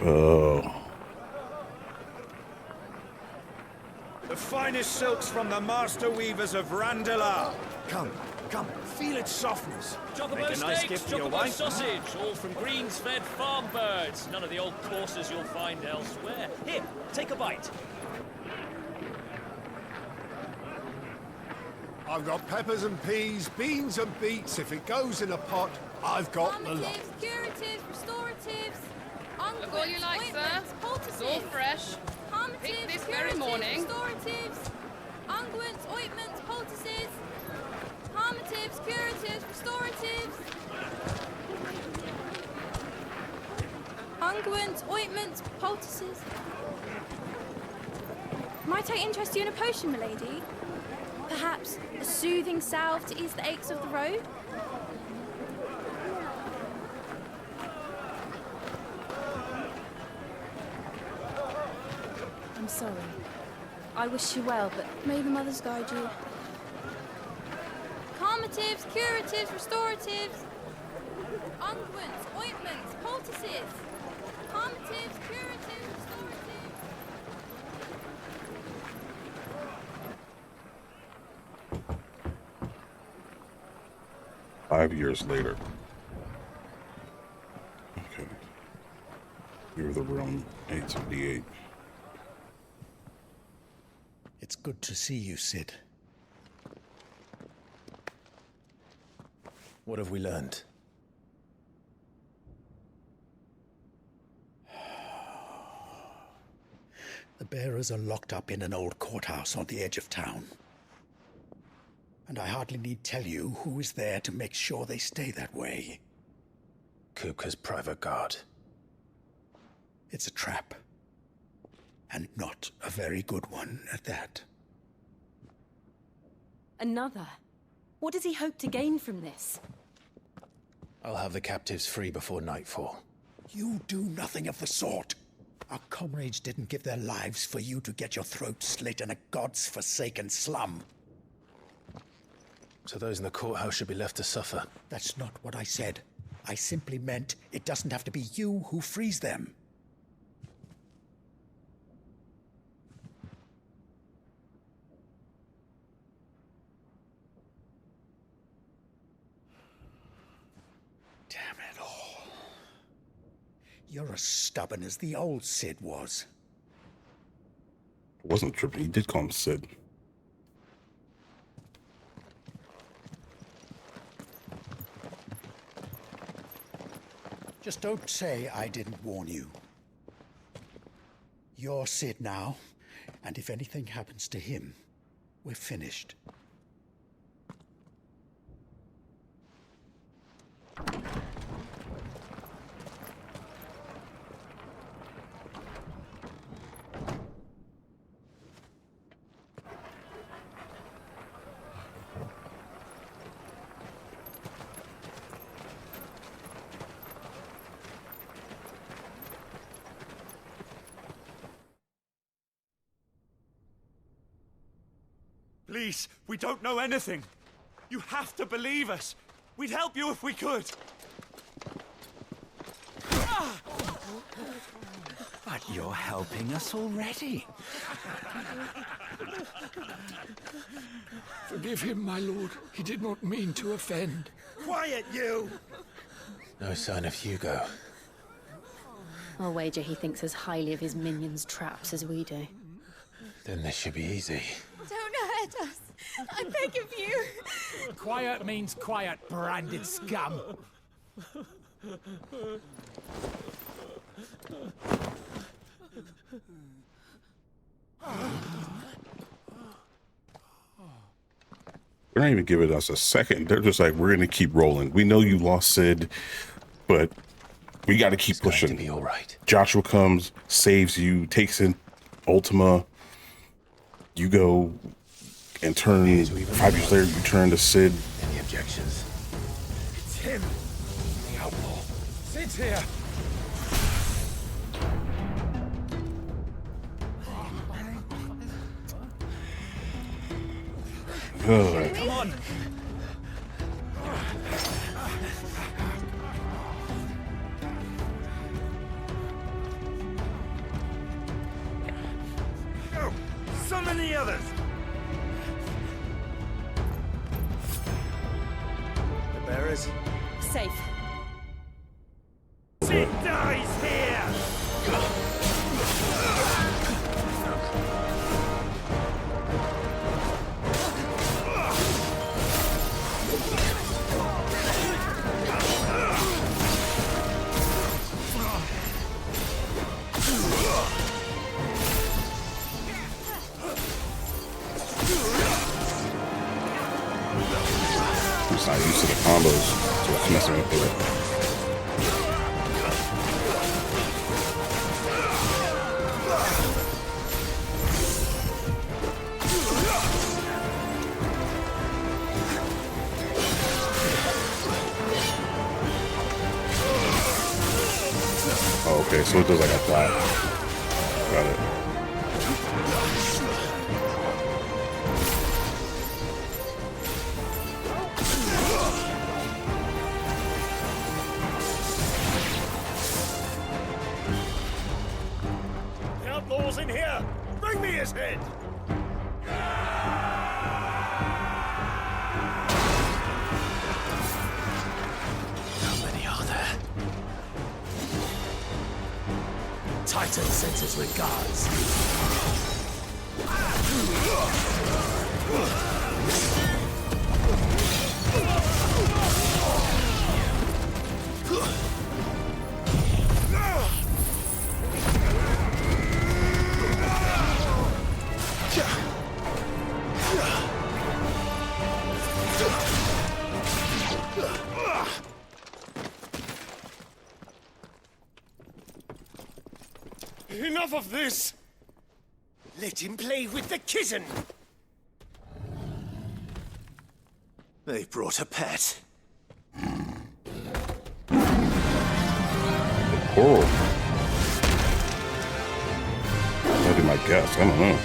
Oh. The finest silks from the master weavers of Randalar. Come, feel its softness. Chocobo Make a nice steaks, gift for your chocobo wife. sausage, all from greens-fed farm birds. None of the old courses you'll find elsewhere. Here, take a bite. I've got peppers and peas, beans and beets. If it goes in a pot, I've got the lot. Calmatives, curatives, restoratives, Look all you like, sir. ointments, It's all poultices. fresh. Calmatives, Picked this very curatives, morning. restoratives, unguents, ointments, poultices. Calmatives, curatives, restoratives. Unguents, ointments, poultices. Might I interest you in a potion, milady? Perhaps a soothing salve to ease the aches of the road? I'm sorry. I wish you well, but may the mothers guide you. Calmatives, curatives, restoratives. Unguents, ointments, poultices. Calmatives, curatives, restoratives. 5 years later. Okay. You're the room 878. It's good to see you, Sid. What have we learned? The bearers are locked up in an old courthouse on the edge of town. And I hardly need tell you who is there to make sure they stay that way. Kupka's private guard. It's a trap. And not a very good one at that. Another? What does he hope to gain from this? I'll have the captives free before nightfall. You do nothing of the sort. Our comrades didn't give their lives for you to get your throat slit in a god's forsaken slum. So those in the courthouse should be left to suffer. That's not what I said. I simply meant it doesn't have to be you who frees them. Damn it all. You're as stubborn as the old Sid was. I wasn't tripping. He did call him Sid. Just don't say I didn't warn you. You're Sid now, and if anything happens to him, we're finished. Please, we don't know anything. You have to believe us. We'd help you if we could. But you're helping us already. Forgive him, my lord. He did not mean to offend. Quiet, you! No sign of Hugo. I'll wager he thinks as highly of his minions' traps as we do. Then this should be easy. Don't hurt us. I beg of you. Quiet means quiet, branded scum. They're not even giving us a second. They're just like, we're going to keep rolling. We know you lost Sid, but we got to keep pushing. Going to be all right. Joshua comes, saves you, takes in Ultima. You go and turn, 5 years later, you turn to Sid. Any objections? It's him, the outlaw. Sid's here. Good. Come on! Summon the others! The bearers? Safe. It dies here! He's not used to the combos, so it's messing with it. Oh, okay, so it does like a flat. Got it. The outlaw's in here! Bring me his head! How many are there? Titan sends his regards. Enough of this! Let him play with the kitten! They brought a pet. Coral. That'd be my guess. I don't know.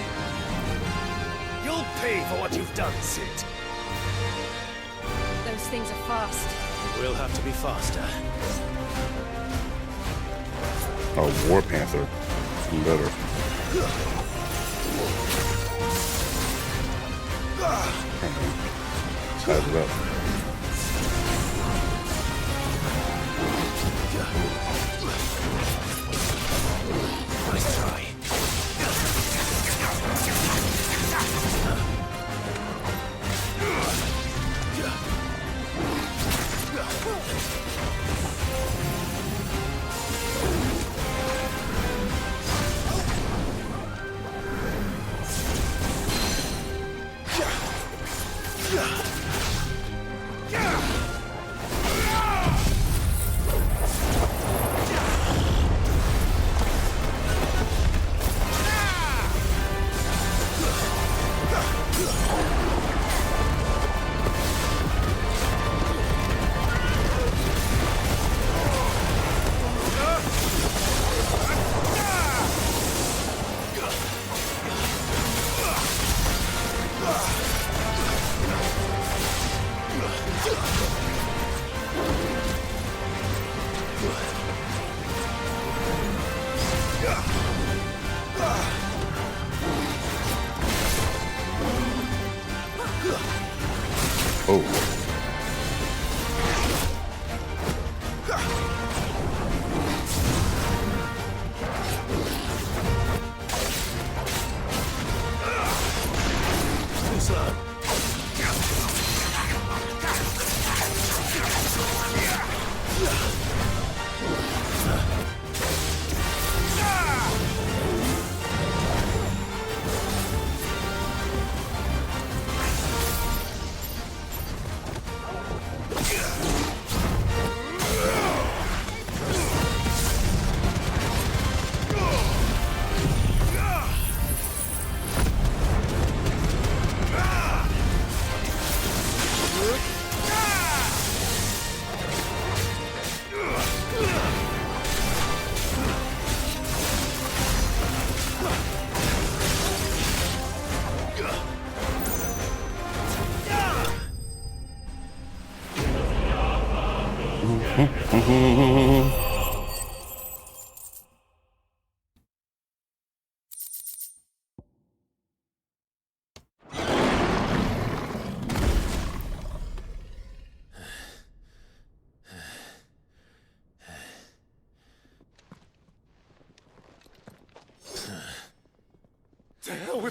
You'll pay for what you've done, Sid. Those things are fast. We'll have to be faster. Oh, War Panther. Even better. Size it up. Nice try.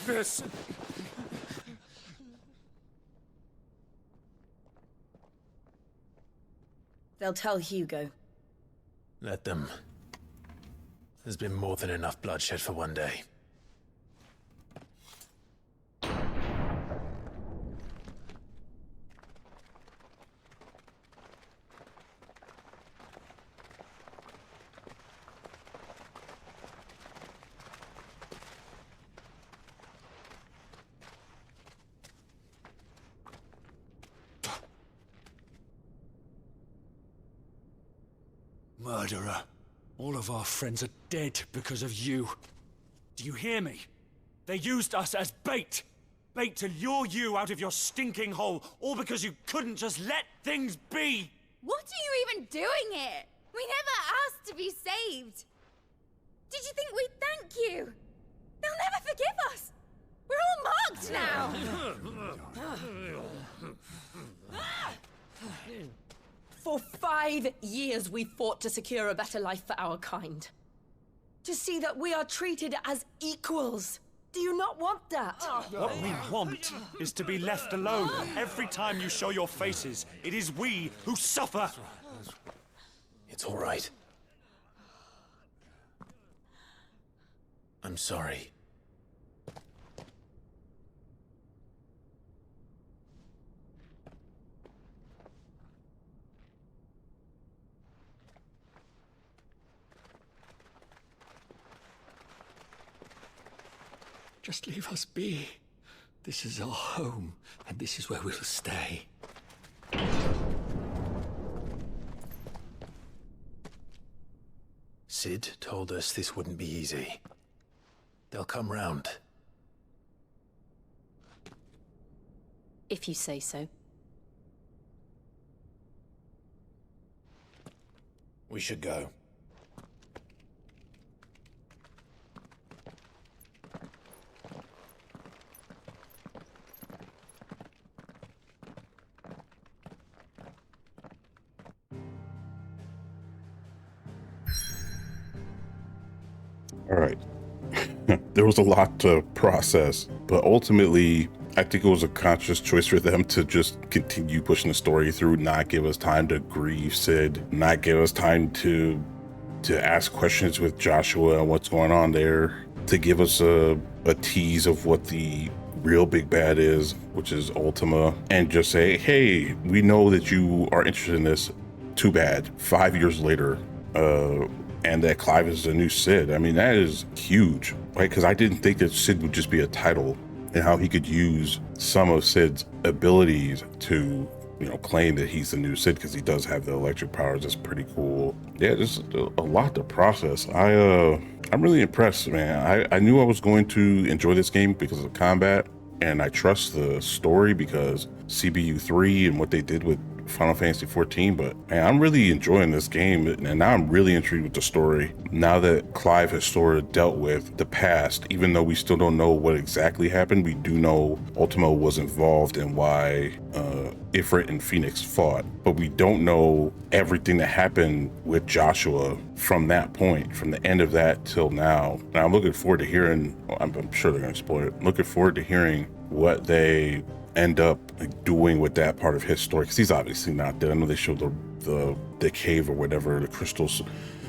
with this! They'll tell Hugo. Let them. There's been more than enough bloodshed for one day. Murderer. All of our friends are dead because of you. Do you hear me? They used us as bait. Bait to lure you out of your stinking hole, all because you couldn't just let things be. What are you even doing here? We never asked to be saved. Did you think we'd thank you? They'll never forgive us. We're all marked now. For 5 years we fought to secure a better life for our kind. To see that we are treated as equals. Do you not want that? What we want is to be left alone. Every time you show your faces, it is we who suffer. It's all right. I'm sorry. Just leave us be. This is our home, and this is where we'll stay. Cid told us this wouldn't be easy. They'll come round. If you say so. We should go. All right. There was a lot to process, but ultimately, I think it was a conscious choice for them to just continue pushing the story through, not give us time to grieve Cid, not give us time to ask questions with Joshua and what's going on there, to give us a tease of what the real big bad is, which is Ultima, and just say, hey, we know that you are interested in this. Too bad. 5 years later, and that Clive is the new Cid. I mean, that is huge, right? Because I didn't think that Cid would just be a title, and how he could use some of Cid's abilities to, you know, claim that he's the new Cid, because he does have the electric powers. That's pretty cool. Yeah, there's a lot to process. I'm really impressed, man. I knew I was going to enjoy this game because of the combat, and I trust the story because CBU 3 and what they did with Final Fantasy 14, but man, I'm really enjoying this game, and now I'm really intrigued with the story. Now that Clive has sort of dealt with the past, even though we still don't know what exactly happened, we do know Ultima was involved in why Ifrit and Phoenix fought, but we don't know everything that happened with Joshua from that point, from the end of that till now. And I'm looking forward to hearing, I'm sure they're going to spoil it, I'm looking forward to hearing what they end up doing with that part of his story, because he's obviously not dead. I know they showed the cave or whatever, the crystals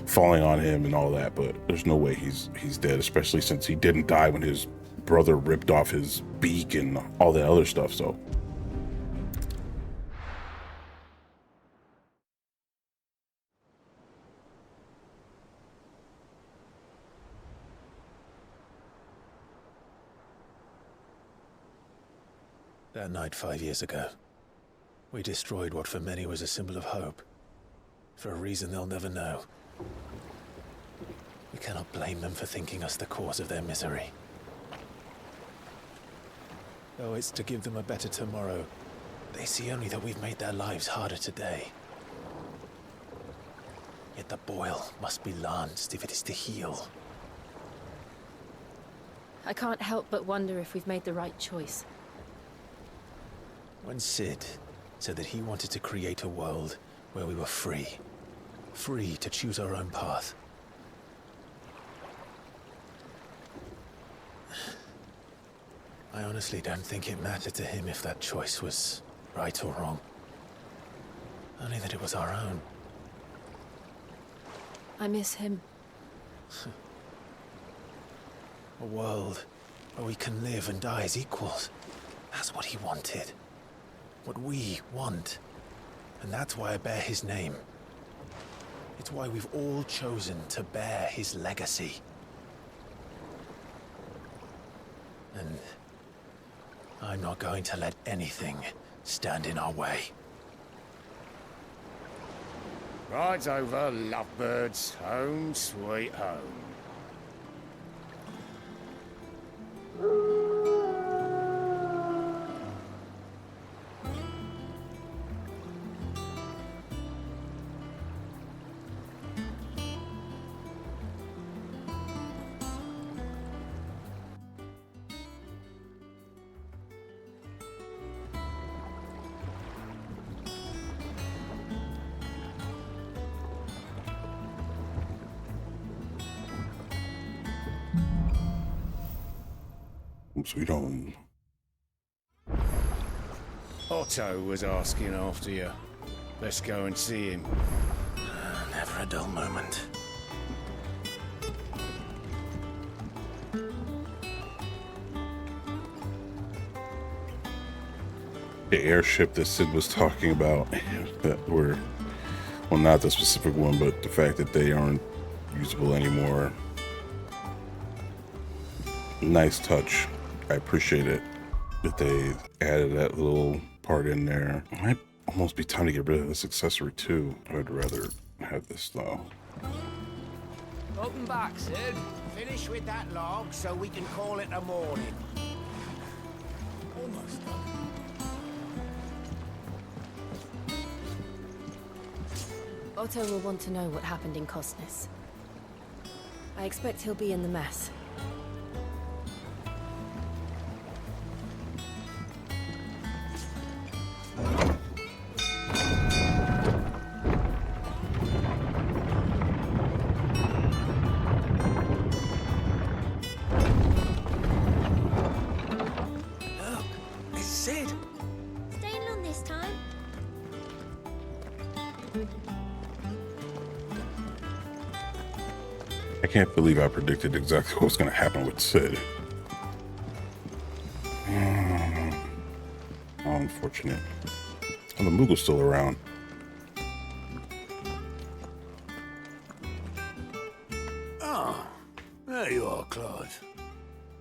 falling on him and all that, but there's no way he's dead, especially since he didn't die when his brother ripped off his beak and all that other stuff. So That night 5 years ago, we destroyed what for many was a symbol of hope. For a reason they'll never know. We cannot blame them for thinking us the cause of their misery. Though it's to give them a better tomorrow, they see only that we've made their lives harder today. Yet the boil must be lanced if it is to heal. I can't help but wonder if we've made the right choice. When Cid said that he wanted to create a world where we were free. Free to choose our own path. I honestly don't think it mattered to him if that choice was right or wrong. Only that it was our own. I miss him. A world where we can live and die as equals. That's what he wanted. What we want. And that's why I bear his name. It's why we've all chosen to bear his legacy. And I'm not going to let anything stand in our way. Rides over, lovebirds. Home, sweet home. Sweet home. Otto was asking after you. Let's go and see him. Never a dull moment. The airship that Sid was talking about, that were, well, not the specific one, but the fact that they aren't usable anymore. Nice touch. I appreciate it that they added that little part in there. It might almost be time to get rid of this accessory too. I would rather have this though. Welcome back, Sid. Finish with that log so we can call it a morning. Almost done. Otto will want to know what happened in Cosnes. I expect he'll be in the mess. I can't believe I predicted exactly what was going to happen with Sid. How unfortunate. Oh, the Moogle's still around. Ah, there you are, Clive.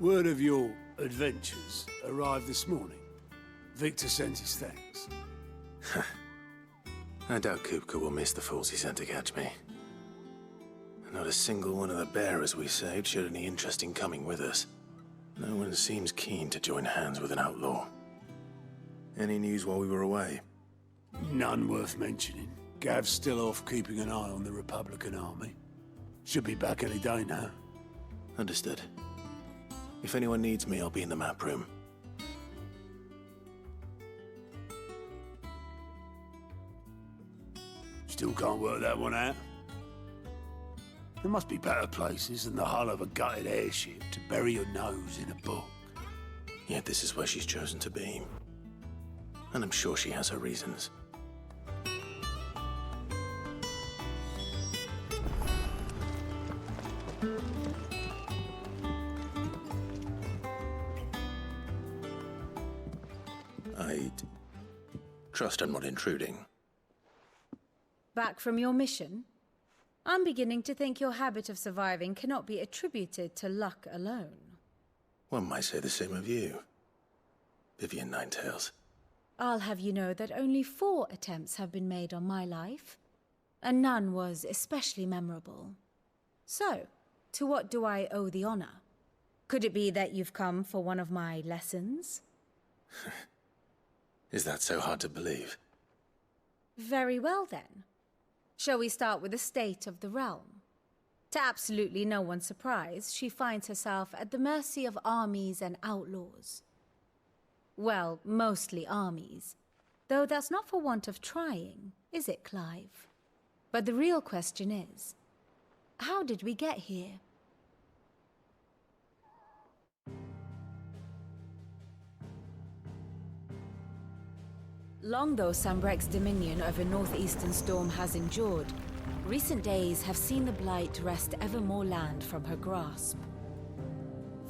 Word of your adventures arrived this morning. Victor sends his thanks. I doubt Kupka will miss the fools he sent to catch me. Not a single one of the bearers we saved showed any interest in coming with us. No one seems keen to join hands with an outlaw. Any news while we were away? None worth mentioning. Gav's still off keeping an eye on the Republican army. Should be back any day now. Understood. If anyone needs me, I'll be in the map room. Still can't work that one out. There must be better places than the hull of a gutted airship to bury your nose in a book. Yet this is where she's chosen to be. And I'm sure she has her reasons. I'd trust I'm not intruding. Back from your mission? I'm beginning to think your habit of surviving cannot be attributed to luck alone. One might say the same of you, Vivian Ninetails. I'll have you know that only 4 attempts have been made on my life, and none was especially memorable. So, to what do I owe the honor? Could it be that you've come for one of my lessons? Is that so hard to believe? Very well then. Shall we start with the state of the realm? To absolutely no one's surprise, she finds herself at the mercy of armies and outlaws. Well, mostly armies. Though that's not for want of trying, is it, Clive? But the real question is, how did we get here? Long though Sambrek's dominion over northeastern Storm has endured, recent days have seen the Blight wrest ever more land from her grasp.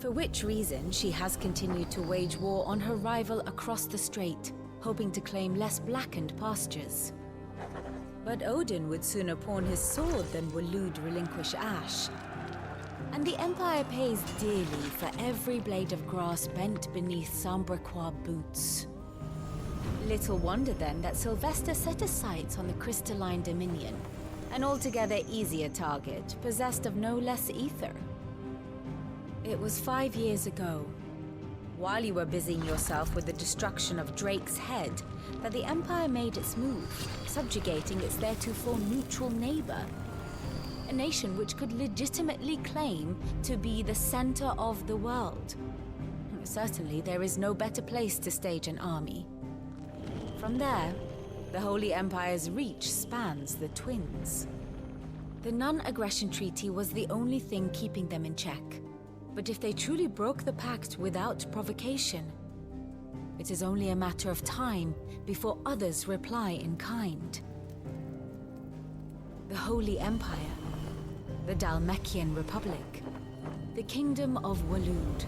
For which reason she has continued to wage war on her rival across the strait, hoping to claim less blackened pastures. But Odin would sooner pawn his sword than Waloed relinquish Ash. And the Empire pays dearly for every blade of grass bent beneath Sambrequois boots. Little wonder then that Sylvester set his sights on the Crystalline Dominion, an altogether easier target, possessed of no less ether. It was 5 years ago, while you were busying yourself with the destruction of Drake's head, that the Empire made its move, subjugating its theretofore neutral neighbor. A nation which could legitimately claim to be the center of the world. Certainly, there is no better place to stage an army. From there, the Holy Empire's reach spans the Twins. The non-aggression treaty was the only thing keeping them in check. But if they truly broke the pact without provocation, it is only a matter of time before others reply in kind. The Holy Empire, the Dhalmekian Republic, the Kingdom of Waloed,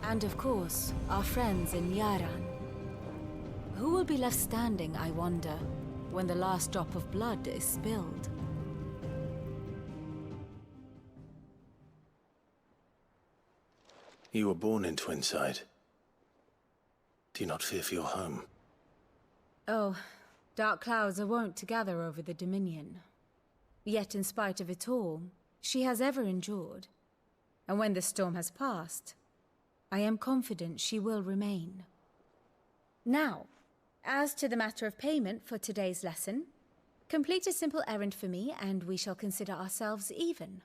and of course, our friends in Yaran. Who will be left standing, I wonder, when the last drop of blood is spilled? You were born in Twinside. Do you not fear for your home? Oh, dark clouds are wont to gather over the Dominion. Yet in spite of it all, she has ever endured. And when the storm has passed, I am confident she will remain. Now, as to the matter of payment for today's lesson, complete a simple errand for me and we shall consider ourselves even.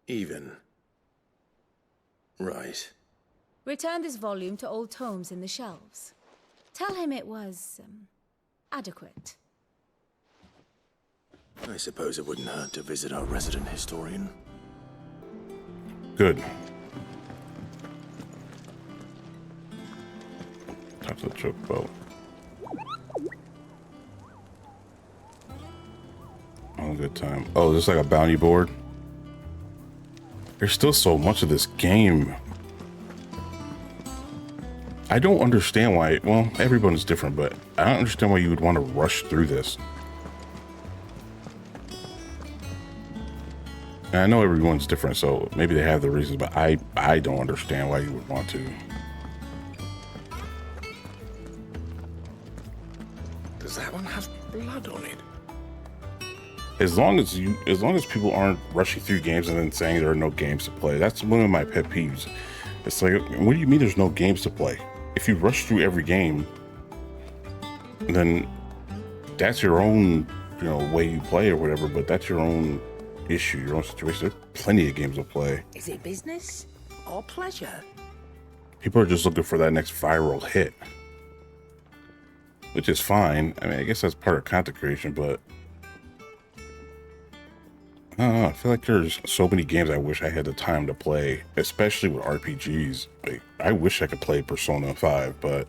Even? Right. Return this volume to old tomes in the shelves. Tell him it was, adequate. I suppose it wouldn't hurt to visit our resident historian. Good. Time to the choke boat. Oh, good time. Oh, is this like a bounty board? There's still so much of this game. I don't understand why, well, everyone's different, but I don't understand why you would want to rush through this. And I know everyone's different, so maybe they have their reasons, but I don't understand why you would want to. Does that one have blood on it? As long as people aren't rushing through games and then saying there are no games to play, that's one of my pet peeves. It's like, what do you mean there's no games to play? If you rush through every game, then that's your own, way you play or whatever, but that's your own issue, your own situation. There's plenty of games to play. Is it business or pleasure? People are just looking for that next viral hit, which is fine. I mean, I guess that's part of content creation, but I don't know. I feel like there's so many games I wish I had the time to play, especially with RPGs. Like, I wish I could play Persona 5, but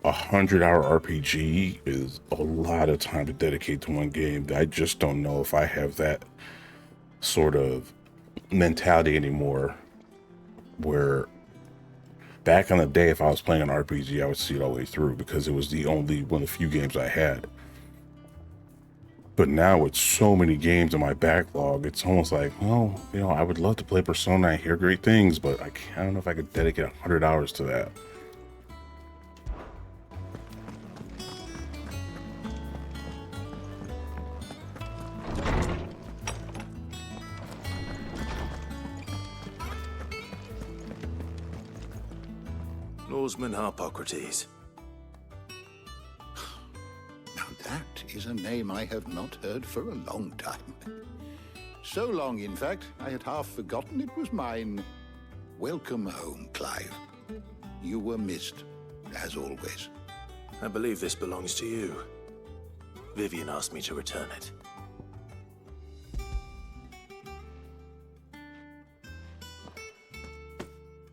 100-hour RPG is a lot of time to dedicate to one game. I just don't know if I have that sort of mentality anymore, where back in the day, if I was playing an RPG, I would see it all the way through because it was the only one of the few games I had. But now with so many games in my backlog, it's almost like, well, I would love to play Persona. I hear great things, but I don't know if I could dedicate 100 hours to that. Norseman Harpocrates. Now that is a name I have not heard for a long time. So long, in fact, I had half forgotten it was mine. Welcome home, Clive. You were missed, as always. I believe this belongs to you. Vivian asked me to return it.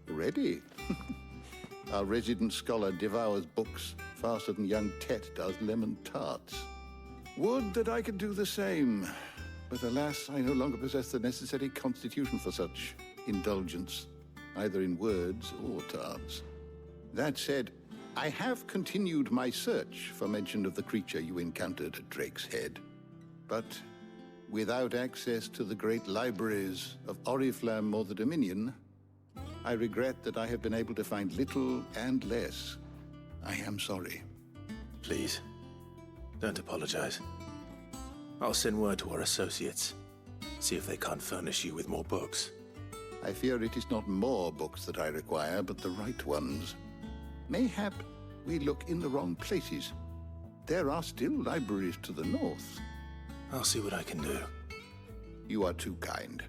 Ready? Our resident scholar devours books faster than young Tet does lemon tarts. Would that I could do the same, but alas, I no longer possess the necessary constitution for such indulgence, either in words or tarts. That said, I have continued my search for mention of the creature you encountered at Drake's Head, but without access to the great libraries of Oriflamme or the Dominion, I regret that I have been able to find little and less. I am sorry. Please, don't apologize. I'll send word to our associates. See if they can't furnish you with more books. I fear it is not more books that I require, but the right ones. Mayhap we look in the wrong places. There are still libraries to the north. I'll see what I can do. You are too kind.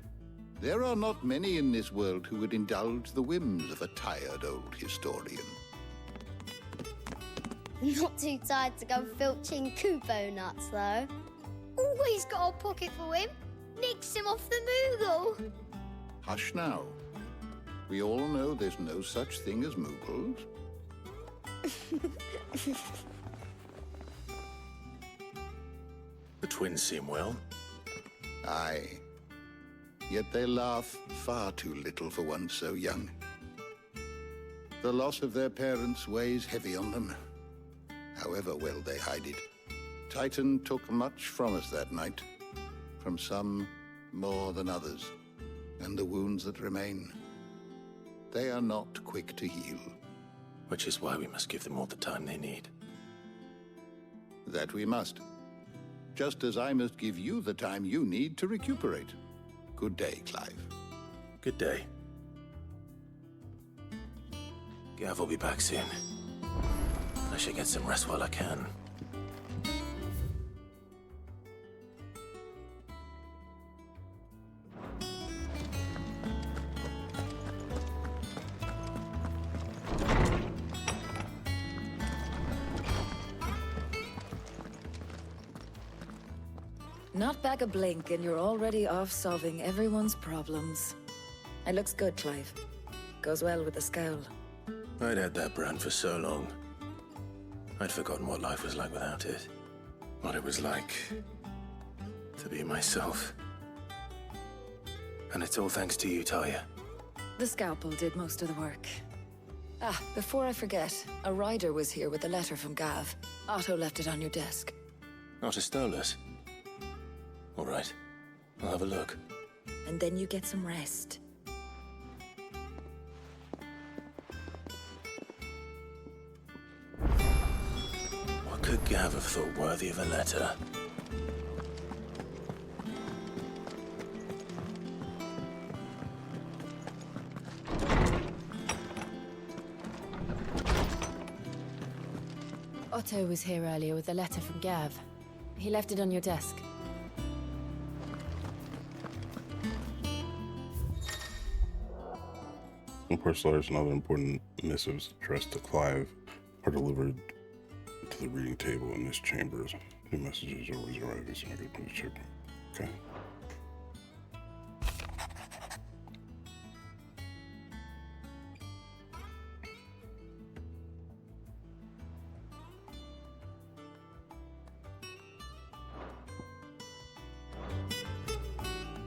There are not many in this world who would indulge the whims of a tired old historian. Not too tired to go filching Kupo nuts, though. Always got a pocket for him. Nicks him off the Moogle. Hush now. We all know there's no such thing as Moogles. The twins seem well. Aye. Yet they laugh far too little for one so young. The loss of their parents weighs heavy on them, however well they hide it. Titan took much from us that night, from some more than others, and the wounds that remain, they are not quick to heal. Which is why we must give them all the time they need. That we must. Just as I must give you the time you need to recuperate. Good day, Clive. Good day. Gav will be back soon. I should get some rest while I can. Not back a blink and you're already off solving everyone's problems. It looks good, Clive. Goes well with the scowl. I'd had that brand for so long. I'd forgotten what life was like without it. What it was like to be myself. And it's all thanks to you, Talia. The scalpel did most of the work. Ah, before I forget, a rider was here with a letter from Gav. Otto left it on your desk. Otto stole us. All right, I'll have a look. And then you get some rest. What could Gav have thought worthy of a letter? Otto was here earlier with a letter from Gav. He left it on your desk. Personal letters and other important missives addressed to Clive are delivered to the reading table in this chamber. New messages always arrive as soon as I get to the chip. Okay.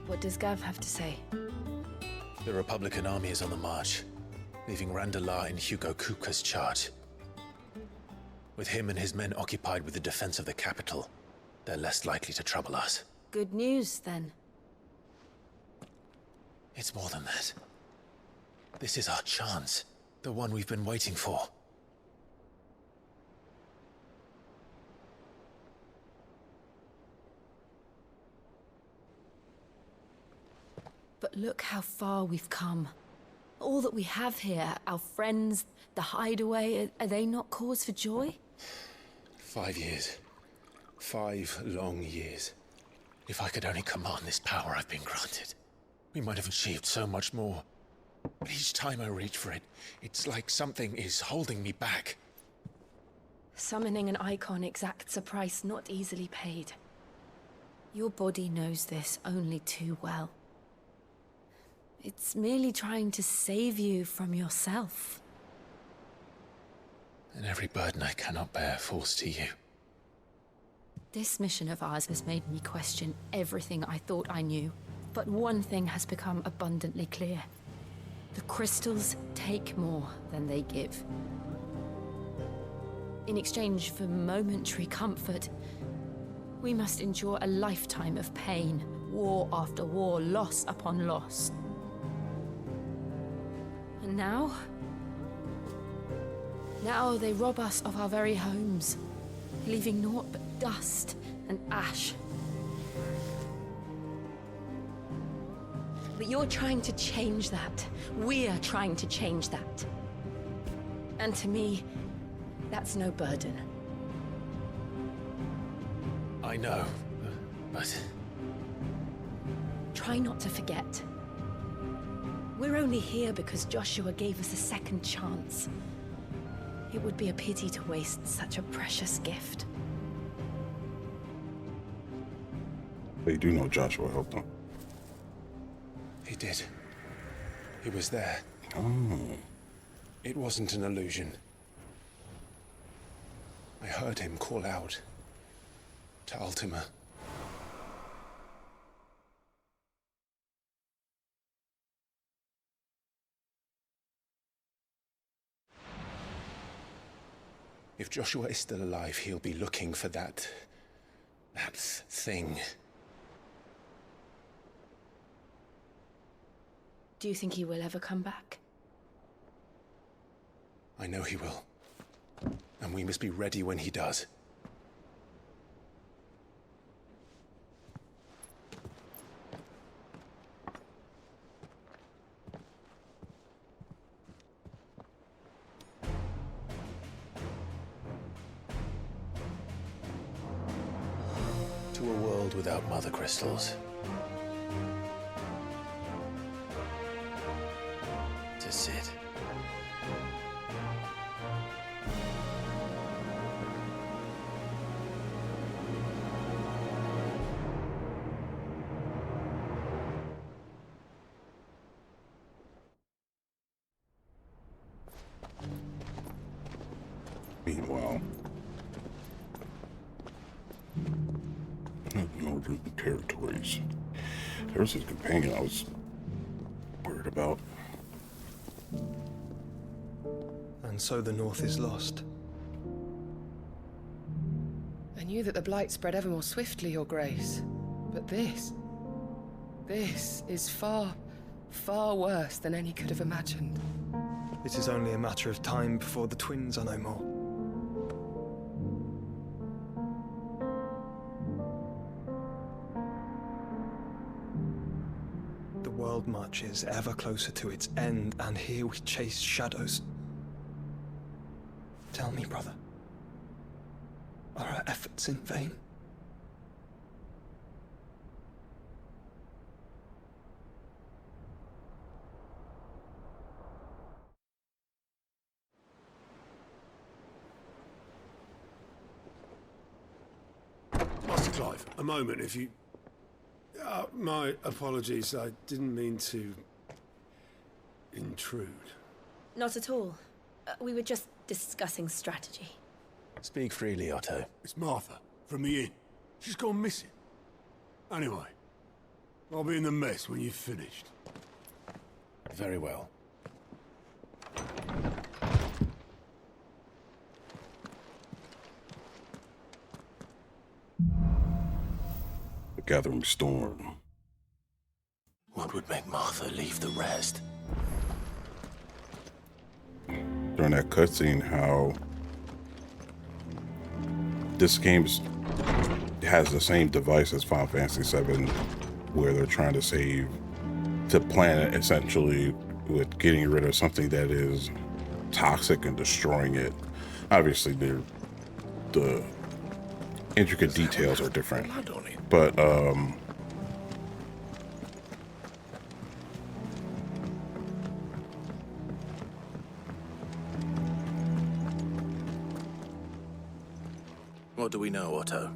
What does Gav have to say? The Republican army is on the march, leaving Randalar in Hugo Kupka's charge. With him and his men occupied with the defense of the capital, they're less likely to trouble us. Good news, then. It's more than that. This is our chance, the one we've been waiting for. But look how far we've come. All that we have here, our friends, the hideaway, are they not cause for joy? 5 years. 5 long years. If I could only command this power I've been granted, we might have achieved so much more. But each time I reach for it, it's like something is holding me back. Summoning an icon exacts a price not easily paid. Your body knows this only too well. It's merely trying to save you from yourself. and every burden I cannot bear falls to you. This mission of ours has made me question everything I thought I knew. But one thing has become abundantly clear. The crystals take more than they give. In exchange for momentary comfort, we must endure a lifetime of pain, war after war, loss upon loss. And now they rob us of our very homes, leaving naught but dust and ash. But you're trying to change that. We're trying to change that. And to me, that's no burden. I know, but... Try not to forget. We're only here because Joshua gave us a second chance. It would be a pity to waste such a precious gift. They do know Joshua helped them. He did. He was there. Oh. It wasn't an illusion. I heard him call out to Ultima. If Joshua is still alive, he'll be looking for that thing. Do you think he will ever come back? I know he will. And we must be ready when he does. To a world without mother crystals. To Cid. Meanwhile, northern territories. There was his companion I was worried about. And so the North is lost. I knew that the Blight spread ever more swiftly, Your Grace. But this is far, far worse than any could have imagined. It is only a matter of time before the twins are no more. The world marches ever closer to its end, and here we chase shadows. Tell me, brother, are our efforts in vain? Master Clive, a moment, if you... my apologies, I didn't mean to... intrude. Not at all. We were just discussing strategy. Speak freely, Otto. It's Martha, from the inn. She's gone missing. Anyway, I'll be in the mess when you've finished. Very well. The gathering storm. What would make Martha leave the rest? During that cutscene, how this game has the same device as Final Fantasy VII, where they're trying to save the planet essentially with getting rid of something that is toxic and destroying it. Obviously, the intricate details are different, but What do we know, Otto?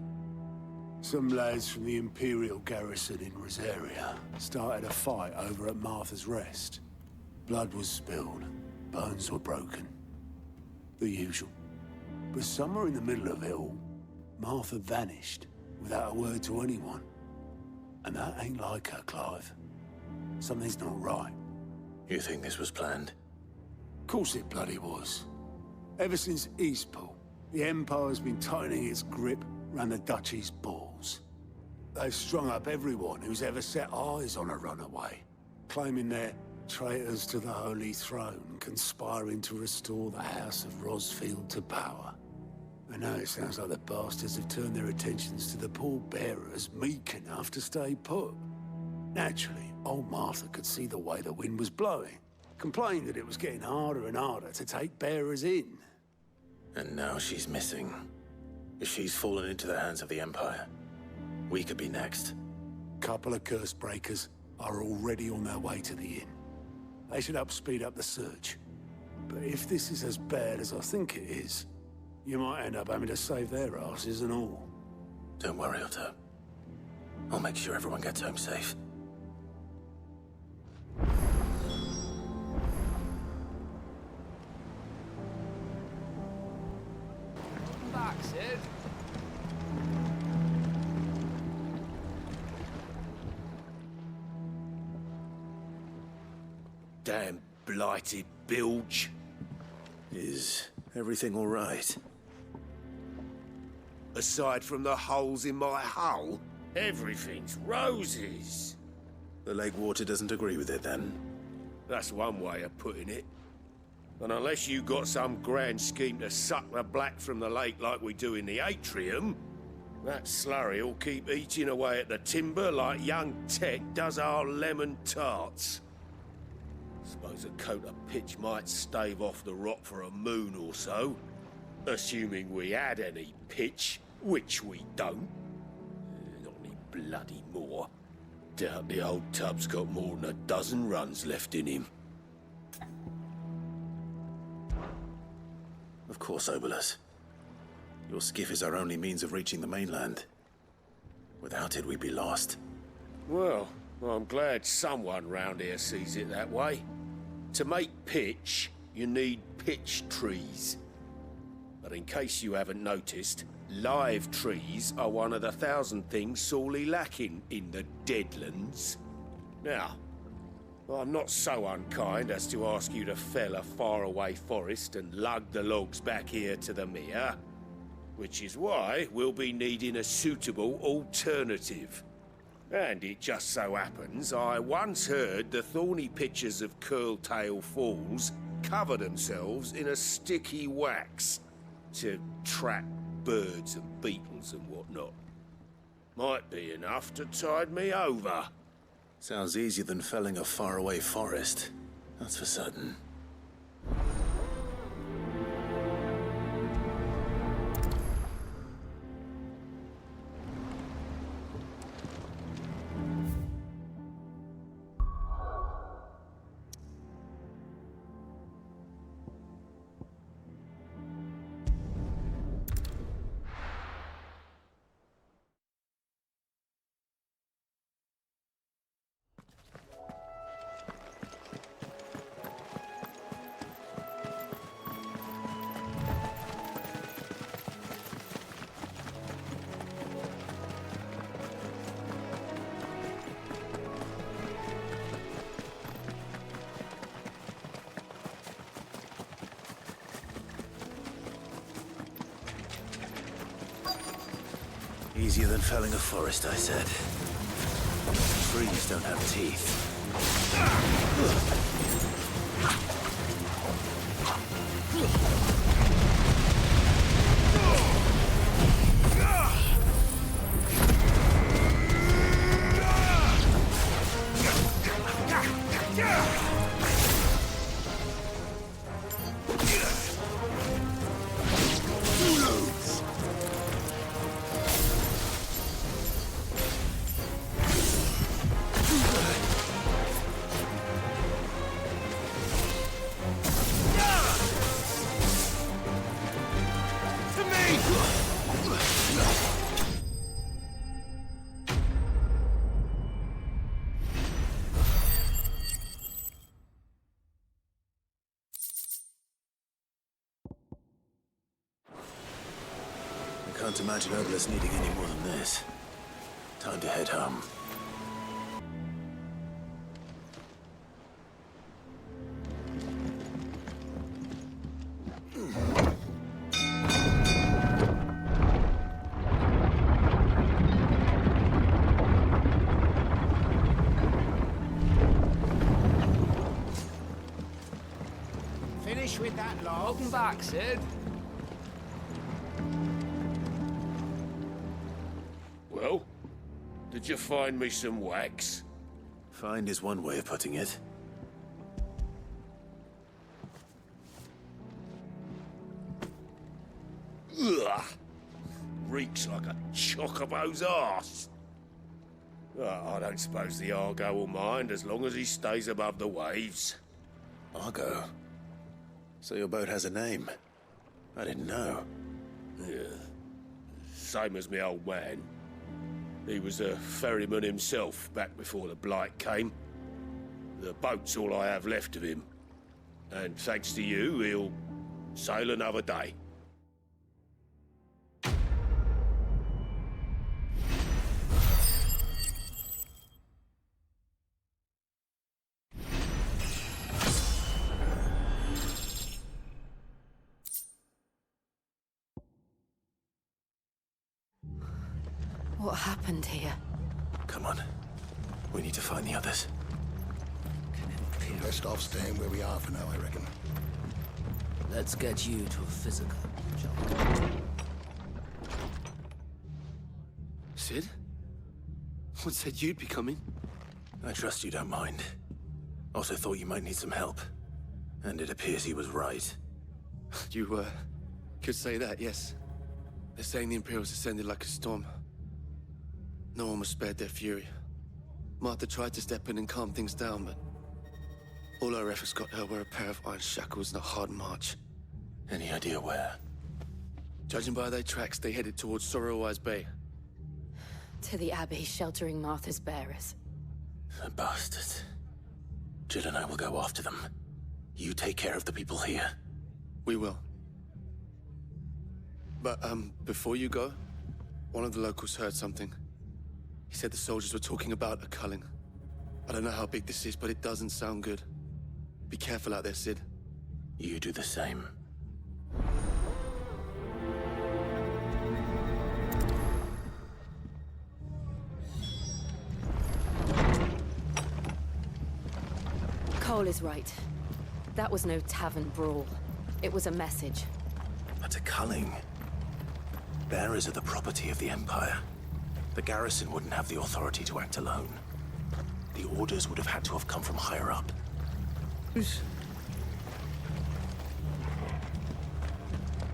Some lads from the Imperial garrison in Rosaria started a fight over at Martha's Rest. Blood was spilled, bones were broken. The usual. But somewhere in the middle of it all, Martha vanished without a word to anyone. And that ain't like her, Clive. Something's not right. You think this was planned? Of course it bloody was. Ever since Eastpool, the Empire's been tightening its grip round the Duchy's balls. They've strung up everyone who's ever set eyes on a runaway, claiming they're traitors to the Holy Throne, conspiring to restore the House of Rosfield to power. And now it sounds like the bastards have turned their attentions to the pallbearers meek enough to stay put. Naturally, old Martha could see the way the wind was blowing, complained that it was getting harder and harder to take bearers in. And now she's missing. If she's fallen into the hands of the Empire, we could be next. Couple of curse breakers are already on their way to the inn. They should help speed up the search. But if this is as bad as I think it is, you might end up having to save their asses and all. Don't worry, Otto. I'll make sure everyone gets home safe. Come back, Sid. Damn blighted bilge. Is everything all right? Aside from the holes in my hull, everything's roses. The lake water doesn't agree with it, then? That's one way of putting it. And unless you got some grand scheme to suck the black from the lake like we do in the atrium, that slurry'll keep eating away at the timber like young Tech does our lemon tarts. Suppose a coat of pitch might stave off the rot for a moon or so, assuming we had any pitch, which we don't. Not any bloody more. Doubt the old tub's got more than a dozen runs left in him. Of course, Obolus. Your skiff is our only means of reaching the mainland. Without it, we'd be lost. Well, I'm glad someone round here sees it that way. To make pitch, you need pitch trees. But in case you haven't noticed, live trees are one of the 1,000 things sorely lacking in the Deadlands. Now, I'm not so unkind as to ask you to fell a faraway forest and lug the logs back here to the mere, which is why we'll be needing a suitable alternative. And it just so happens I once heard the thorny pitchers of Curltail Falls cover themselves in a sticky wax to trap birds and beetles and whatnot. Might be enough to tide me over. Sounds easier than felling a faraway forest. That's for certain. Easier than felling a forest, I said. Trees don't have teeth. Can't imagine Obelisk needing any more than this. Time to head home. Finish with that log. Welcome back, Sid. Well, did you find me some wax? Find is one way of putting it. Ugh! Reeks like a chocobo's arse. I don't suppose the Argo will mind as long as he stays above the waves. Argo? So your boat has a name? I didn't know. Yeah. Same as me old man. He was a ferryman himself back before the Blight came. The boat's all I have left of him. And thanks to you, he'll sail another day. What happened here? Come on. We need to find the others. Best off staying where we are for now, I reckon. Let's get you to a physical, John. Sid? What said you'd be coming? I trust you don't mind. Also thought you might need some help. And it appears he was right. You, could say that, yes. They're saying the Imperials ascended like a storm. No one was spared their fury. Martha tried to step in and calm things down, but all our efforts got her were a pair of iron shackles and a hard march. Any idea where? Judging by their tracks, they headed towards Sorrowwise Bay. To the Abbey, sheltering Martha's bearers. The bastards. Jill and I will go after them. You take care of the people here. We will. But, before you go, one of the locals heard something. He said the soldiers were talking about a culling. I don't know how big this is, but it doesn't sound good. Be careful out there, Sid. You do the same. Cole is right. That was no tavern brawl. It was a message. But a culling. Bearers are the property of the Empire. The garrison wouldn't have the authority to act alone. The orders would have had to have come from higher up.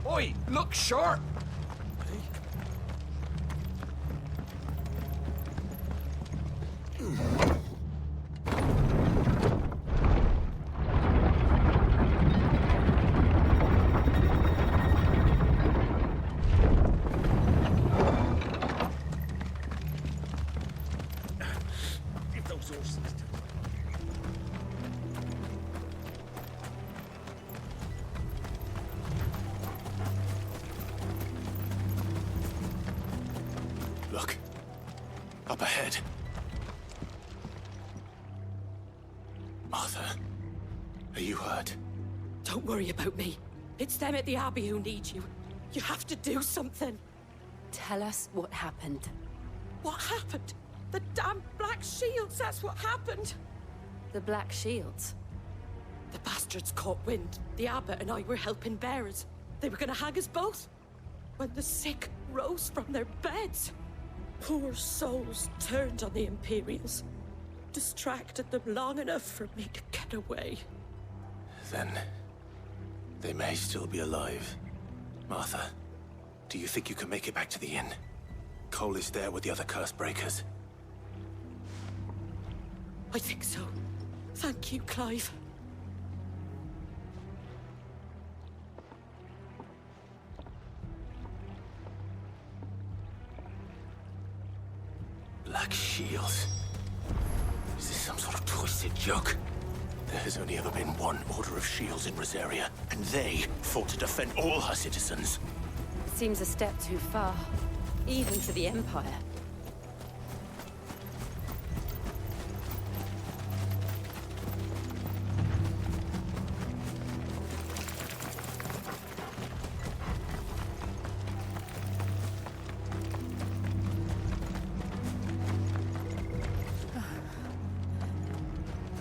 Oi, look sharp! Look. Up ahead. Martha, are you hurt? Don't worry about me. It's them at the Abbey who need you. You have to do something. Tell us what happened. What happened? The damn Black Shields, that's what happened. The Black Shields? The bastards caught wind. The Abbot and I were helping bearers. They were gonna hang us both. When the sick rose from their beds, poor souls turned on the Imperials. Distracted them long enough for me to get away. Then they may still be alive. Martha, do you think you can make it back to the inn? Cole is there with the other curse breakers. I think so. Thank you, Clive. Black Shields. Is this some sort of twisted joke? There has only ever been one Order of Shields in Rosaria, and they fought to defend all her citizens. seems a step too far, even for the Empire.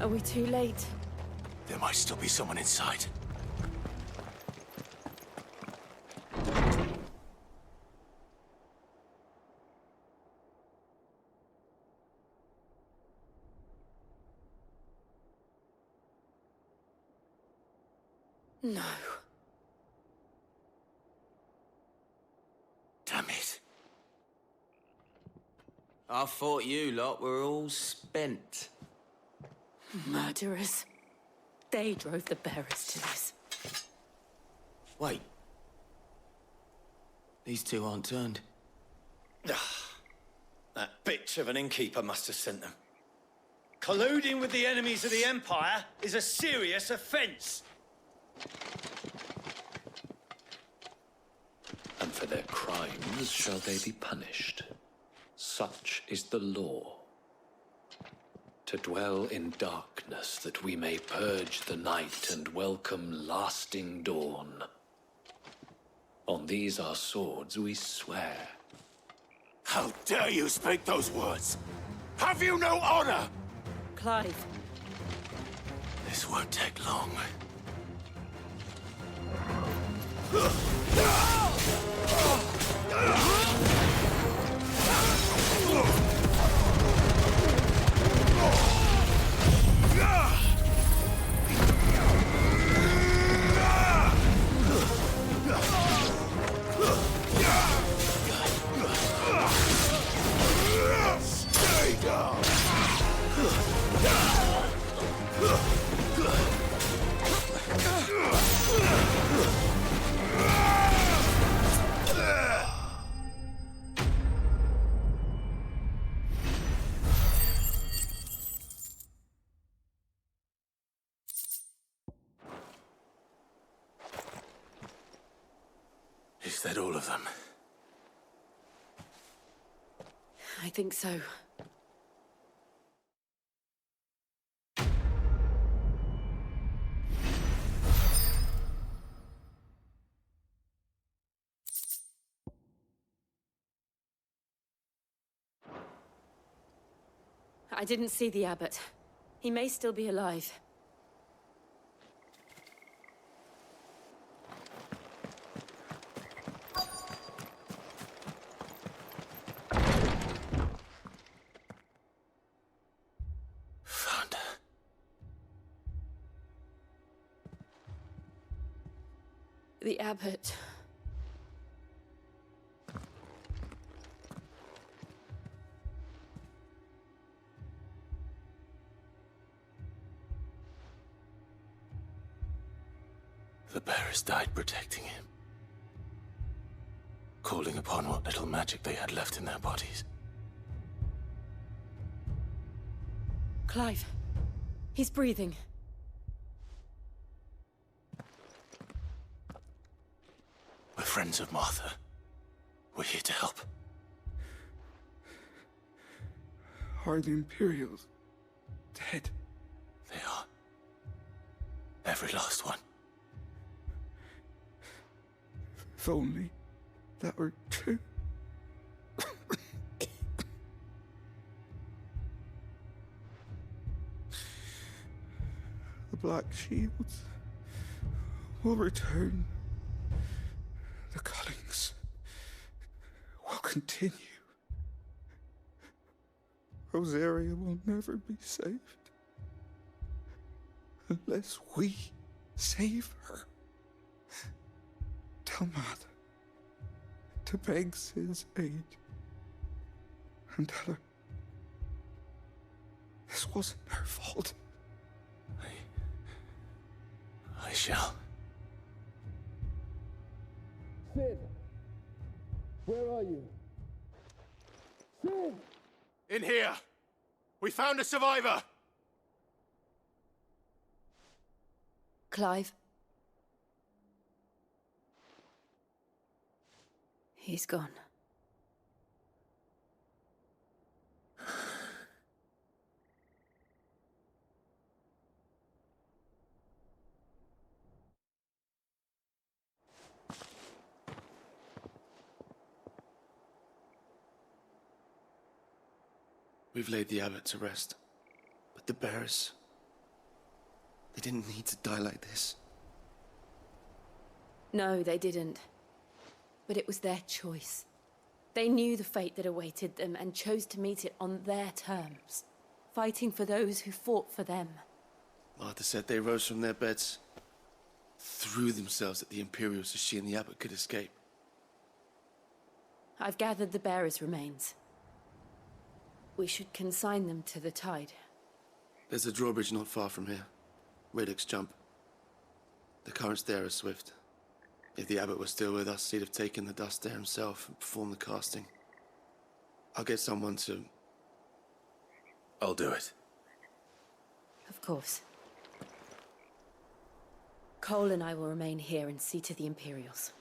Are we too late? There might still be someone inside. No. Damn it. I thought you lot were all spent. Murderers. They drove the bearers to this. Wait. These two aren't turned. That bitch of an innkeeper must have sent them. Colluding with the enemies of the Empire is a serious offense. And for their crimes shall they be punished. Such is the law. To dwell in darkness that we may purge the night and welcome lasting dawn. On these our swords we swear. How dare you speak those words? Have you no honor? Clive. This won't take long. Stay down! Is that all of them? I think so. I didn't see the abbot. He may still be alive. Found her. The abbot. The bearers died protecting him. Calling upon what little magic they had left in their bodies. Clive. He's breathing. We're friends of Martha. We're here to help. Are the Imperials dead? They are. Every last one. If only that were true. The Black Shields will return. The cullings will continue. Rosaria will never be saved unless we save her. Tell Mother to beg Sid's aid and tell her this wasn't her fault. I shall. Sid! Where are you? Sid! In here! We found a survivor! Clive. He's gone. We've laid the abbot to rest. But the bearers... they didn't need to die like this. No, they didn't. But it was their choice. They knew the fate that awaited them and chose to meet it on their terms, fighting for those who fought for them. Martha said they rose from their beds, threw themselves at the Imperials so she and the abbot could escape. I've gathered the bearers' remains. We should consign them to the tide. There's a drawbridge not far from here. Radix Jump. The currents there are swift. If the abbot was still with us, he'd have taken the dust there himself and performed the casting. I'll get someone to... I'll do it. Of course. Cole and I will remain here and see to the Imperials.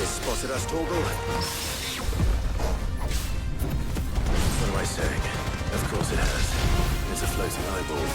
Spotted us, Torgal? What am I saying? Of course it has. It's a floating eyeball.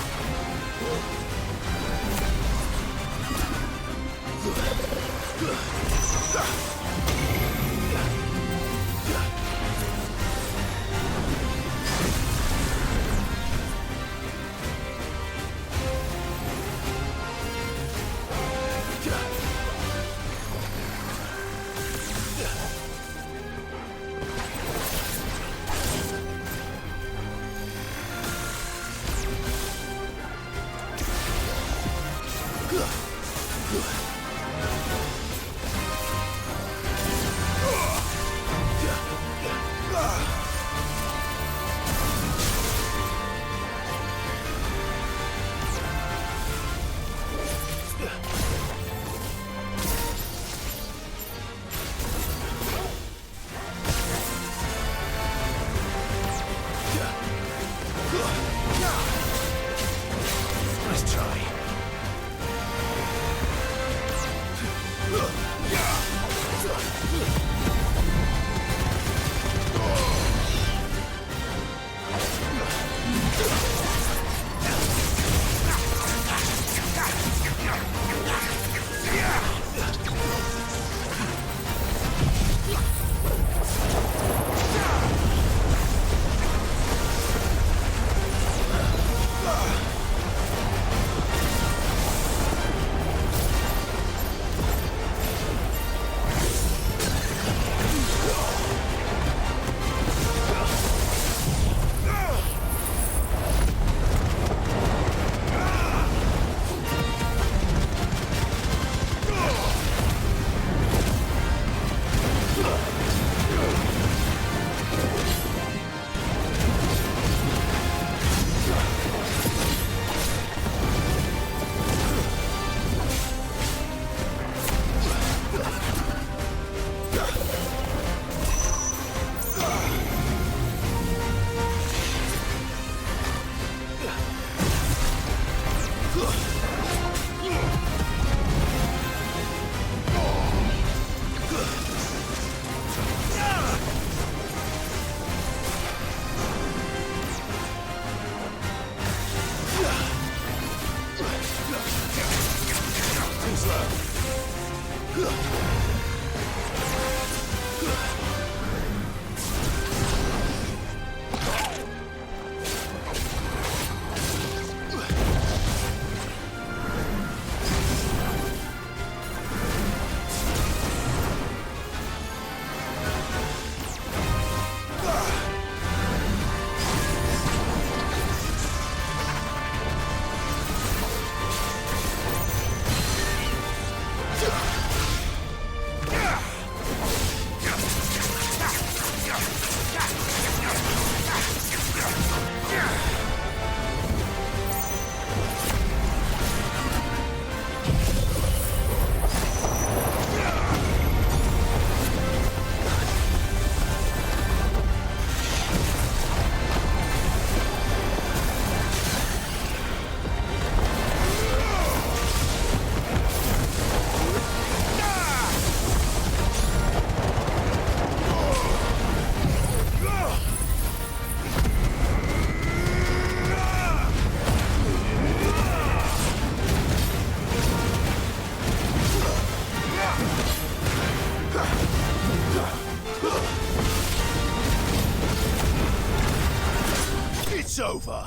It's over.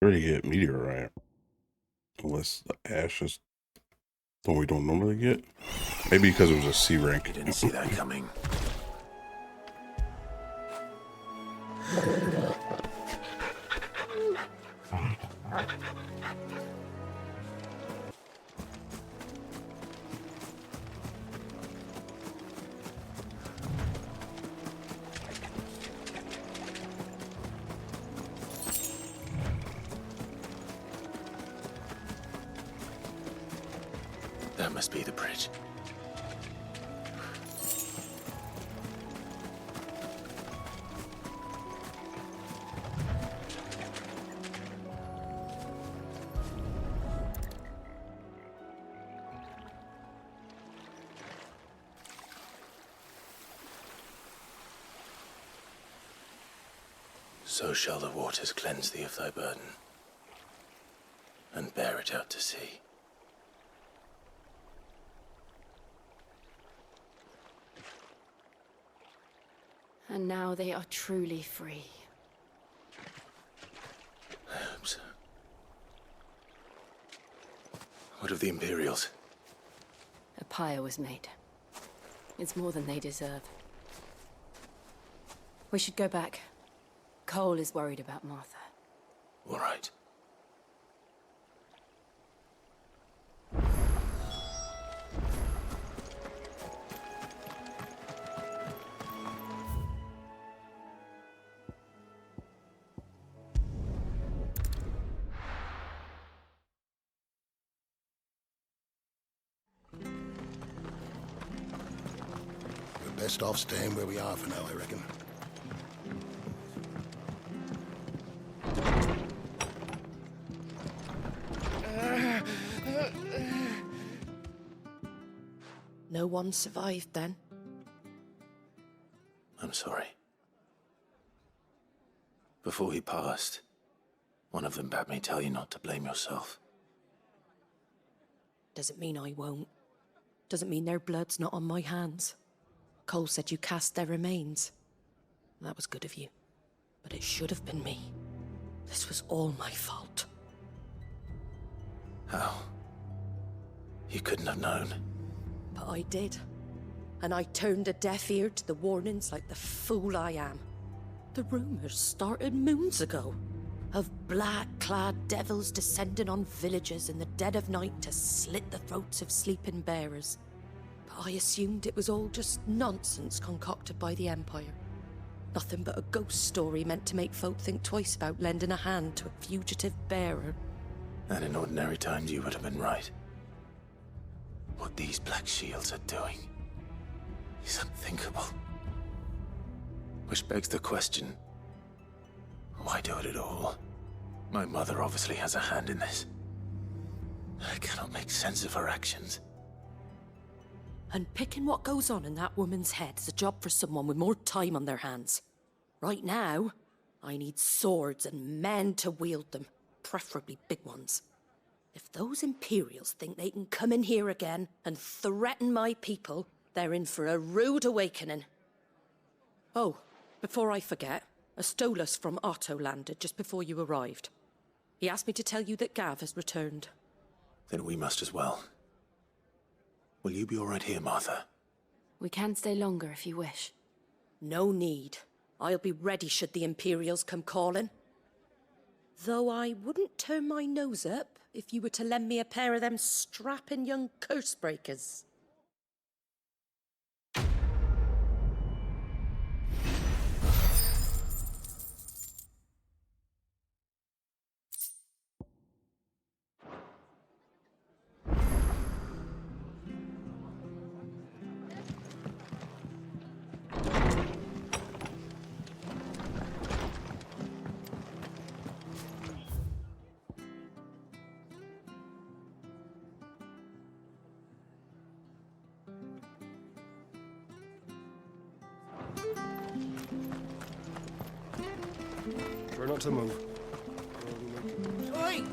Ready to get meteorite. Unless the ash is the one we don't normally get. Maybe because it was a C rank. You didn't see that coming. That must be the bridge. So shall the waters cleanse thee of thy burden, and bear it out to sea. And now they are truly free. I hope so. What of the Imperials? A pyre was made. It's more than they deserve. We should go back. Cole is worried about Martha. All right. We're best off staying where we are for now, I reckon. No one survived then? I'm sorry. Before he passed, one of them bade me tell you not to blame yourself. Doesn't mean I won't. Doesn't mean their blood's not on my hands. Cole said you cast their remains. That was good of you. But it should have been me. This was all my fault. How? You couldn't have known. But I did. And I turned a deaf ear to the warnings like the fool I am. The rumors started moons ago. Of black-clad devils descending on villages in the dead of night to slit the throats of sleeping bearers. But I assumed it was all just nonsense concocted by the Empire. Nothing but a ghost story meant to make folk think twice about lending a hand to a fugitive bearer. And in ordinary times you would have been right. What these Black Shields are doing is unthinkable. Which begs the question, why do it at all? My mother obviously has a hand in this. I cannot make sense of her actions. And picking what goes on in that woman's head is a job for someone with more time on their hands. Right now, I need swords and men to wield them, preferably big ones. If those Imperials think they can come in here again and threaten my people, they're in for a rude awakening. Oh, before I forget, a Stolas from Otto landed just before you arrived. He asked me to tell you that Gav has returned. Then we must as well. Will you be all right here, Martha? We can stay longer if you wish. No need. I'll be ready should the Imperials come calling. Though I wouldn't turn my nose up if you were to lend me a pair of them strapping young curse-breakers. Try not to move. Oi!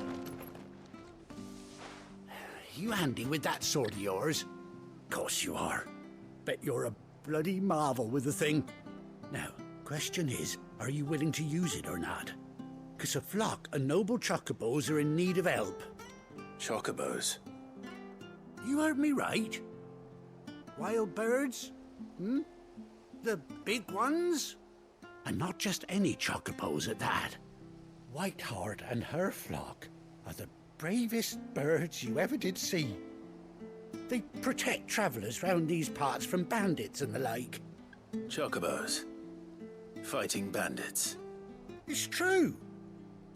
You handy with that sword of yours? Course you are. Bet you're a bloody marvel with the thing. Now, question is, are you willing to use it or not? 'Cause a flock of noble chocobos are in need of help. Chocobos? You heard me right. Wild birds? Hmm? The big ones? And not just any chocobos at that. Whiteheart and her flock are the bravest birds you ever did see. They protect travellers round these parts from bandits and the like. Chocobos? Fighting bandits? It's true.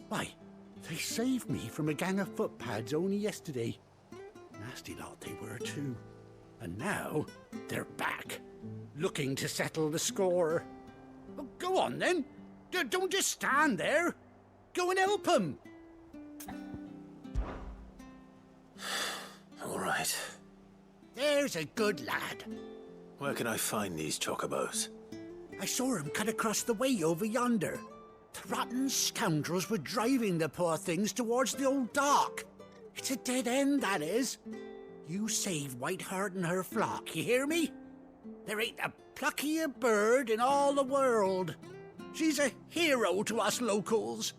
Why, they saved me from a gang of footpads only yesterday. Nasty lot they were too. And now they're back, looking to settle the score. Well, go on then. Don't just stand there. Go and help them. All right. There's a good lad. Where can I find these chocobos? I saw him cut across the way over yonder. The rotten scoundrels were driving the poor things towards the old dock. It's a dead end, that is. You save Whiteheart and her flock, you hear me? There ain't a pluckier bird in all the world. She's a hero to us locals.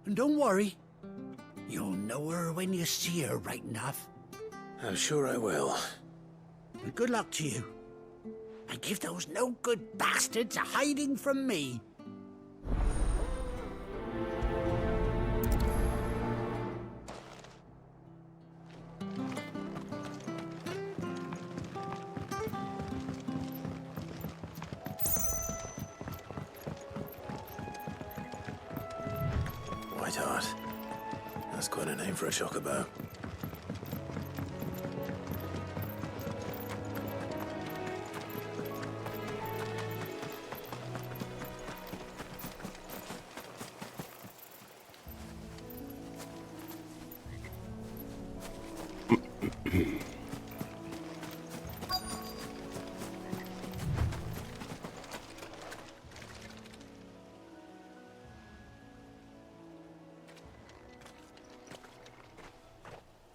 And don't worry, you'll know her when you see her right enough. I'm sure I will. And good luck to you. And give those no-good bastards a hiding from me. Whiteheart. That's quite a name for a chocobo.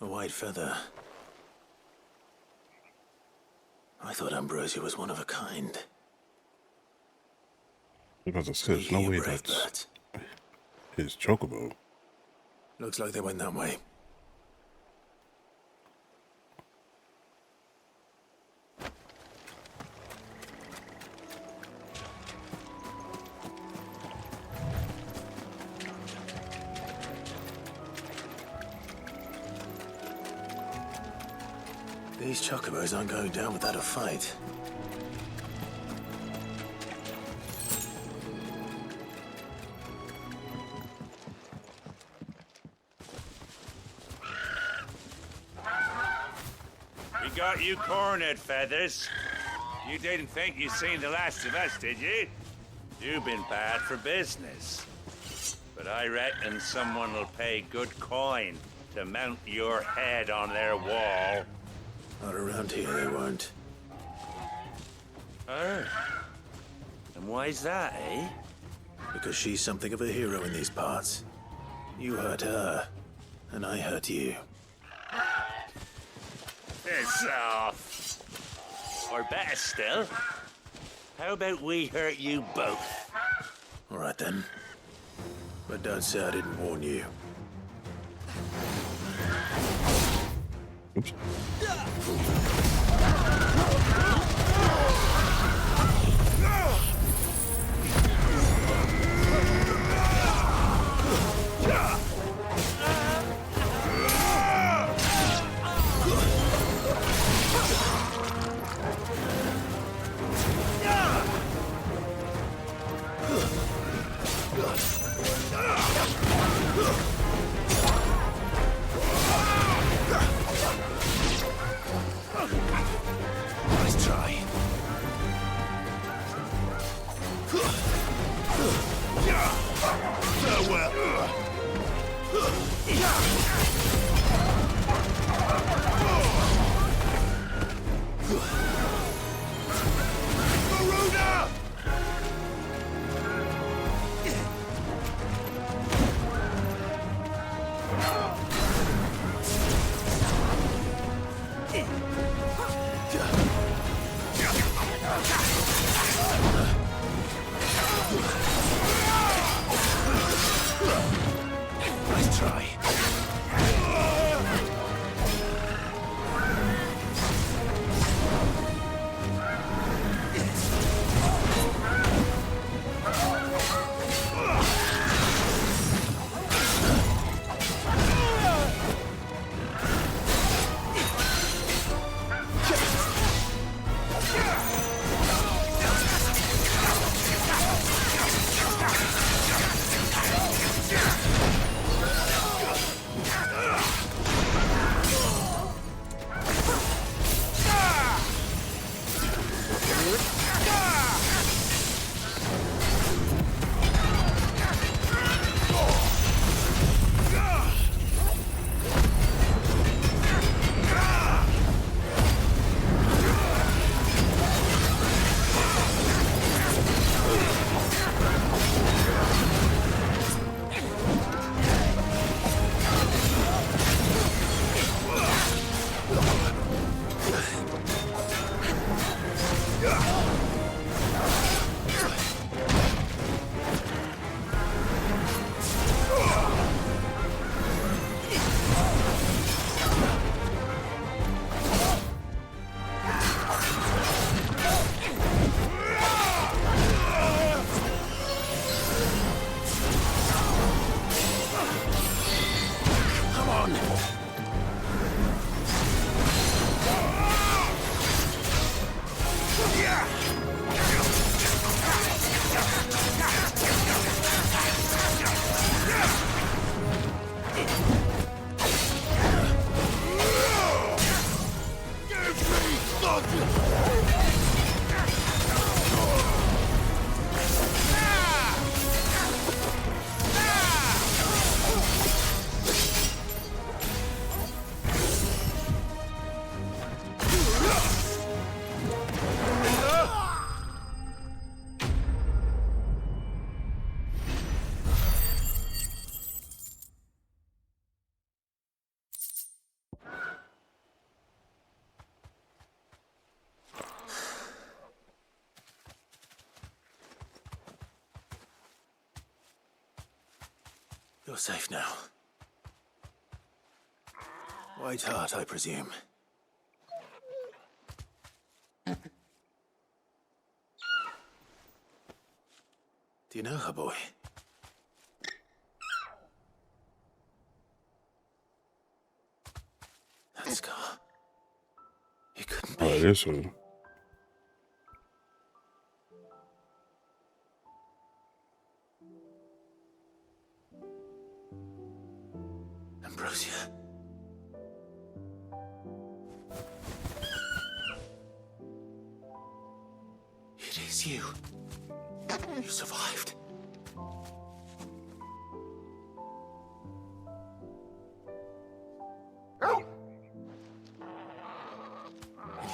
A white feather. I thought Ambrosia was one of a kind. Because it says no way that's his chocobo. Looks like they went that way. These chocobos aren't going down without a fight. We got you cornered, Feathers. You didn't think you'd seen the last of us, did you? You've been bad for business. But I reckon someone will pay good coin to mount your head on their wall. Not around here, they won't. Oh. And why's that, eh? Because she's something of a hero in these parts. You hurt her, and I hurt you. Piss off. Or better still, how about we hurt you both? All right then. But don't say I didn't warn you. Oops. Nice try. Farewell. Garuda! try. You're safe now. White Hart, I presume. Do you know her, boy? That scar. It couldn't be. Oh, it is her. Ambrosia. It is you. You survived. And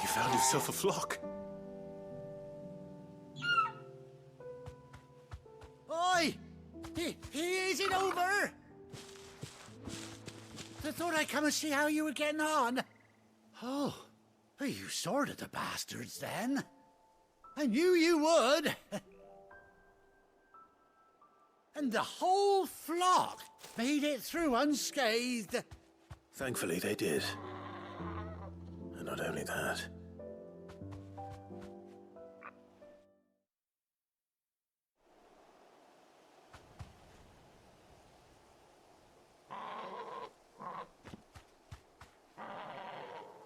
you found yourself a flock. Oi! Is it over? I thought I'd come and see how you were getting on. Oh, you sorted the bastards then. I knew you would. And the whole flock made it through unscathed. Thankfully, they did. And not only that.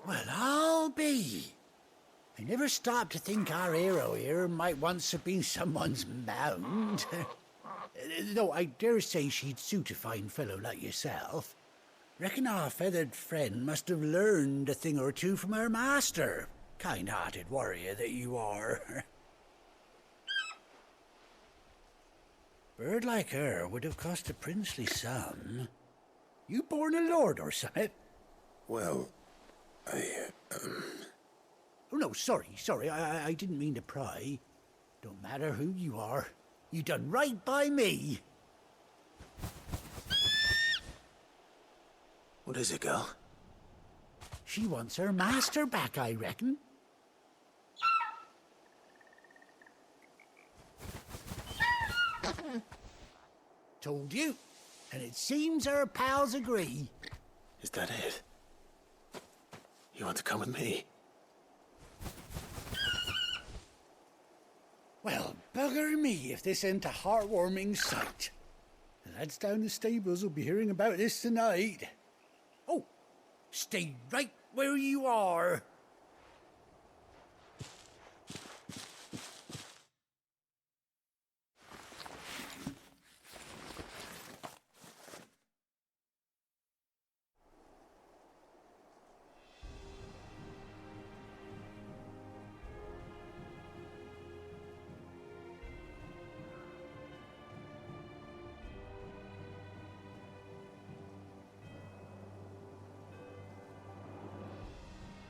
Well, I'll be. I never stopped to think our hero here might once have been someone's mount. Though I dare say she'd suit a fine fellow like yourself. Reckon our feathered friend must have learned a thing or two from her master. Kind-hearted warrior that you are. Bird like her would have cost a princely sum. You born a lord or something? Well, Oh, no, sorry. I didn't mean to pry. Don't matter who you are. You done right by me. What is it, girl? She wants her master back, I reckon. Told you. And it seems our pals agree. Is that it? You want to come with me? Well, bugger me if this ain't a heartwarming sight. The lads down the stables will be hearing about this tonight. Oh, stay right where you are.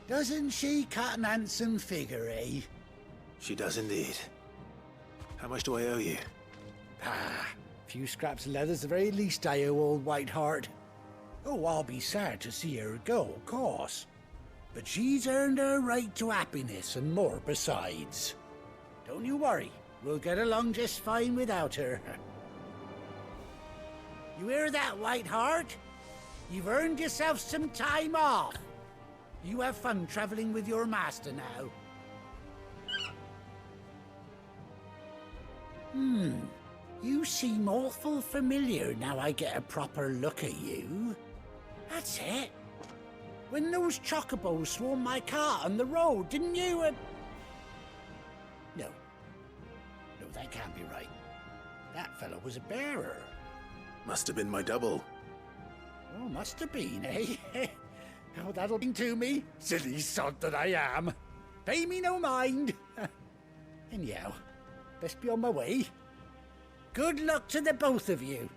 Doesn't she cut an handsome figure, eh? She does indeed. How much do I owe you? Ah, a few scraps of leather's the very least I owe old Whiteheart. Oh, I'll be sad to see her go, of course. But she's earned her right to happiness and more besides. Don't you worry, we'll get along just fine without her. You hear that, Whiteheart? You've earned yourself some time off. You have fun traveling with your master now. You seem awful familiar now I get a proper look at you. That's it. When those chocobos swarmed my car on the road, didn't you? No. No, that can't be right. That fellow was a bearer. Must have been my double. Oh, must have been, eh? Oh, that'll bring to me, silly sod that I am. Pay me no mind. Anyhow, best be on my way. Good luck to the both of you.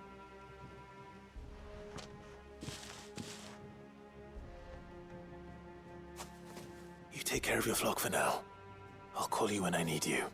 You take care of your flock for now. I'll call you when I need you.